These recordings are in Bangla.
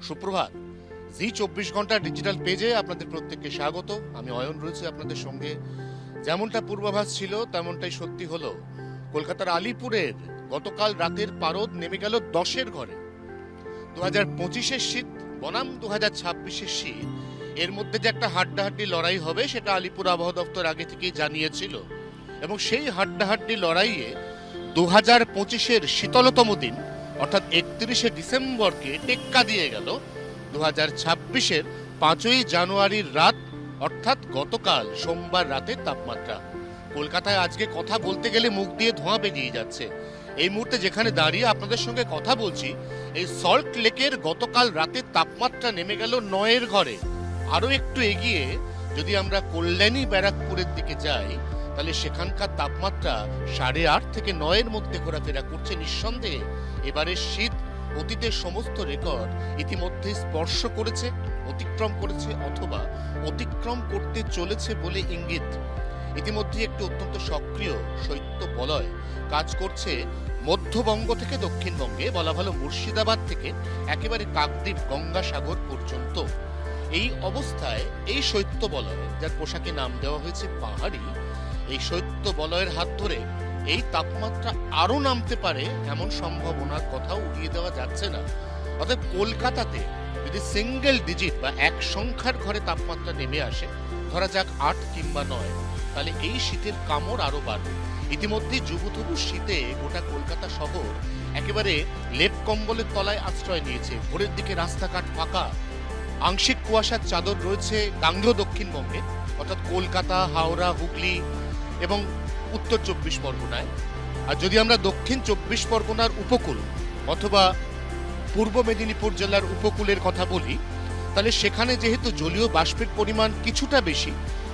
সুপ্রভাত। জি 24 ঘন্টা ডিজিটাল পেজে আপনাদের প্রত্যেককে স্বাগত। আমি অয়ন রয়েছে আপনাদের সঙ্গে। যেমনটা পূর্বাভাস ছিল তেমনটাই সত্যি হলো। কলকাতার আলিপুরের গতকাল রাতের পারদ নেমে গেল 10-এর ঘরে। 2025-এর শীত বনাম 2026-এর শীত, এর মধ্যে যে একটা হাড্ডাহাড্ডি লড়াই হবে সেটা আলিপুর আবহাওয়া দপ্তর আগে থেকেই জানিয়েছিল, এবং সেই হাড্ডাহাড্ডি লড়াইয়ে 2025-এর শীতলতম দিন অর্থাৎ 31শে ডিসেম্বরকে টেক্কা দিয়ে গেল 2026-এর 5ই জানুয়ারির রাত অর্থাৎ গতকাল সোমবার রাতের তাপমাত্রা। কলকাতায় আজকে কথা বলতে গেলে মুখ দিয়ে ধোঁয়া বেরিয়ে যাচ্ছে। এই মুহূর্তে যেখানে দাঁড়িয়ে আপনাদের সঙ্গে কথা বলছি, এই সল্ট লেকের গতকাল রাতের তাপমাত্রা নেমে গেল 9-এর ঘরে। আরো একটু এগিয়ে যদি আমরা কল্যাণী ব্যারাকপুরের দিকে যাই, তাহলে সেখানকার তাপমাত্রা 8.5 থেকে 9-এর মধ্যে ঘোরাফেরা করছে। নিঃসন্দেহে এবারের শীত অতীতের সমস্ত রেকর্ড ইতিমধ্যে স্পর্শ করেছে, অতিক্রম করেছে অথবা অতিক্রম করতে চলেছে বলে ইঙ্গিত। ইতিমধ্যে একটি অত্যন্ত সক্রিয় শৈত্য বলয় কাজ করছে মধ্যবঙ্গ থেকে দক্ষিণবঙ্গে, বলা ভালো মুর্শিদাবাদ থেকে একেবারে কাকদ্বীপ গঙ্গাসাগর পর্যন্ত। এই অবস্থায় এই শৈত্য বলয়, যার পোশাকে নাম দেওয়া হয়েছে পাহাড়ি, এই শৈত্য বলয়ের হাত ধরে এই তাপমাত্রা আরো নামতে পারে এমন সম্ভাবনার কথাও উড়িয়ে দেওয়া যাচ্ছে না। অর্থাৎ কলকাতাতে যদি সিঙ্গেল ডিজিট বা এক সংখ্যার ঘরে তাপমাত্রা নেমে আসে, ধরা যাক 8 কিংবা 9, তাহলে এই শীতের কামড় আরো বাড়বে। ইতিমধ্যে যুবতবু শীতে গোটা কলকাতা শহর একেবারে লেপ কম্বলের তলায় আশ্রয় নিয়েছে। ভোরের দিকে রাস্তাঘাট ফাঁকা, আংশিক কুয়াশার চাদর রয়েছে গাঙ্গেয় দক্ষিণবঙ্গে, অর্থাৎ কলকাতা, হাওড়া, হুগলি এবং উত্তর 24 পরগনায়। আর যদি আমরা দক্ষিণ 24 পরগনার উপকূল অথবা পূর্ব মেদিনীপুর জেলার উপকূলের কথা বলি, তাহলে সেখানে যেহেতু জলীয় বাষ্পের পরিমাণ কিছুটা বেশি,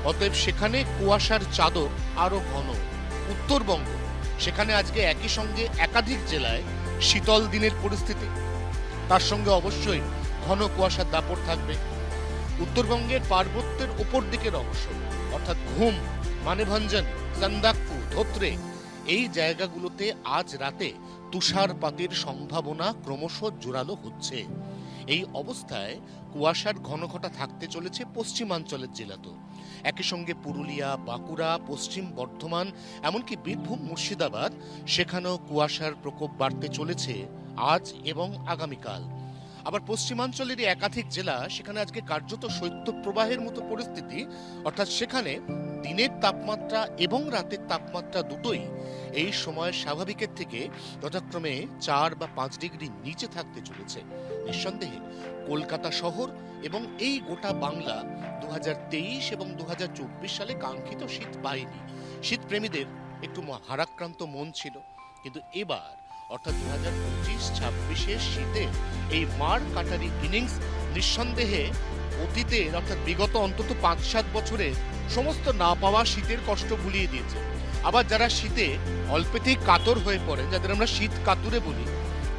অতএব সেখানে কুয়াশার চাদর আরো ঘন। উত্তরবঙ্গ, সেখানে আজকে একই সঙ্গে একাধিক জেলায় শীতল দিনের পরিস্থিতি, তার সঙ্গে অবশ্যই ঘন কুয়াশার দাপট থাকবে। উত্তরবঙ্গের পার্বত্যের উপর দিকের অংশ অর্থাৎ ঘুম, মানেভঞ্জন, চান্দাকপু, ধোত্রে, এই জায়গাগুলোতে আজ রাতে তুষারপাতের সম্ভাবনা ক্রমশ জোরালো হচ্ছে। এই অবস্থায় কুয়াশার ঘনঘটা থাকতে চলেছে পশ্চিমাঞ্চলের জেলাতেও। একই সঙ্গে পুরুলিয়া, বাঁকুড়া, পশ্চিম বর্ধমান, এমনকি বীরভূম, মুর্শিদাবাদ, সেখানেও কুয়াশার প্রকোপ বাড়তে চলেছে আজ এবং আগামীকাল। আবার পশ্চিমাঞ্চলেরই একাধিক জেলা, সেখানে আজকে কার্যত শৈত্যপ্রবাহের মতো পরিস্থিতি, অর্থাৎ সেখানে দিনের তাপমাত্রা এবং রাতের তাপমাত্রা দুটোই এই সময় স্বাভাবিকের থেকে যথাক্রমে 4 বা 5 ডিগ্রি নিচে থাকতে চলেছে। নিঃসন্দেহে কলকাতা শহর এবং এই গোটা বাংলা 2023 এবং 2024 সালে কাঙ্ক্ষিত শীত পায়নি। শীতপ্রেমীদের একটু হারাক্রান্ত মন ছিল, কিন্তু এবার অর্থাৎ 2025-26-এর শীতে এই মার কাটারি ইনিংস নিঃসন্দেহে অতীতের অর্থাৎ বিগত অন্তত 5-7 বছরে সমস্ত না পাওয়া শীতের কষ্ট ভুলিয়ে দিয়েছে। আবার যারা শীতে অল্পেতেই কাতর হয়ে পড়ে, যাদের আমরা শীত কাতুরে বলি,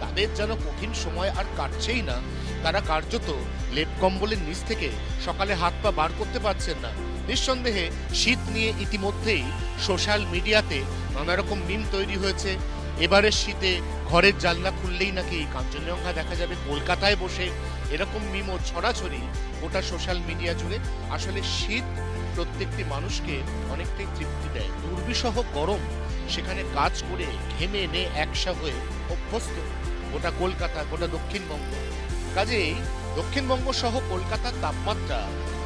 তাদের যেন কঠিন সময় আর কাটছেই না। তারা কার্যত লেপ কম্বলের নিচ থেকে সকালে হাত পা বার করতে পারছেন না। নিঃসন্দেহে শীত নিয়ে ইতিমধ্যেই সোশ্যাল মিডিয়াতে নানা রকম মিম তৈরি হয়েছে। এবারের শীতে ঘরের জানলা খুললেই নাকি কাঞ্চনজঙ্ঘা দেখা যাবে কলকাতায় বসে, এরকম মিমও ছড়াছড়ি গোটা সোশ্যাল মিডিয়া জুড়ে। আসলে শীত প্রত্যেকটি মানুষকে অনেকটাই তৃপ্তি দেয়। দুর্বিষহ গরম, সেখানে কাজ করে ঘেমে নে একসা হয়ে অভ্যস্ত গোটা কলকাতা, গোটা দক্ষিণবঙ্গ। কাজেই দক্ষিণবঙ্গ সহ কলকাতার তাপমাত্রা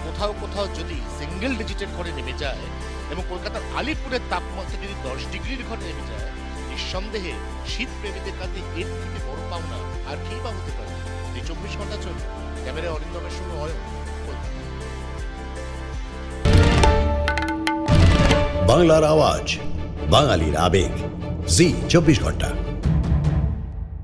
কোথাও কোথাও যদি সিঙ্গেল ডিজিটের ঘরে নেমে যায় এবং কলকাতার আলিপুরের তাপমাত্রা যদি 10 ডিগ্রির ঘরে নেমে যায়, নিঃসন্দেহে শীত প্রেমীদের কাছে এর থেকে বড় পাওনা আর কি বা হতে পারে। 24 ঘন্টা চলবে। ক্যামেরায় অরিন্দমের সঙ্গে অয়ন, কলকাতা। বাংলার আওয়াজ, বাঙালির আবেগ, জি 24 ঘন্টা।